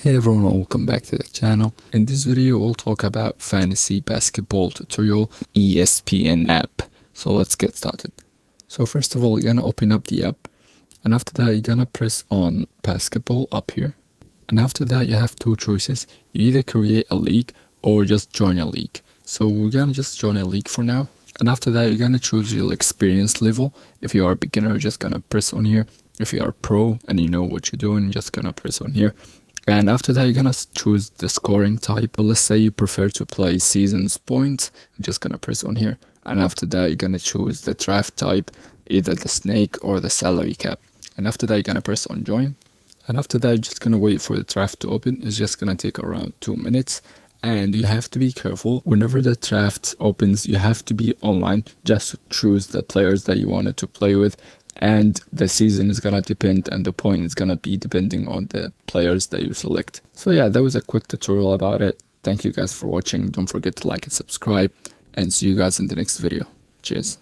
Hey everyone, welcome back to the channel. In this video, we'll talk about fantasy basketball tutorial ESPN app. So let's get started. So first of all, you're gonna open up the app, and after that, you're gonna press on basketball up here. And after that, you have two choices. You either create a league or just join a league. So we're gonna just join a league for now. And after that, you're gonna choose your experience level. If you are a beginner, you're just gonna press on here. If you are pro and you know what you're doing, you're just gonna press on here. And after that, you're gonna choose the scoring type. But let's say you prefer to play seasons points, you're just gonna press on here. And after that, you're gonna choose the draft type, either the snake or the salary cap. And after that, you're gonna press on join. And after that, you're just gonna wait for the draft to open. It's just gonna take around 2 minutes. And you have to be careful. Whenever the draft opens, you have to be online just to choose the players that you wanted to play with. And the season is gonna depend, and the point is gonna be depending on the players that you select. So yeah, that was a quick tutorial about it. Thank you guys for watching. Don't forget to like and subscribe, and see you guys in the next video. Cheers.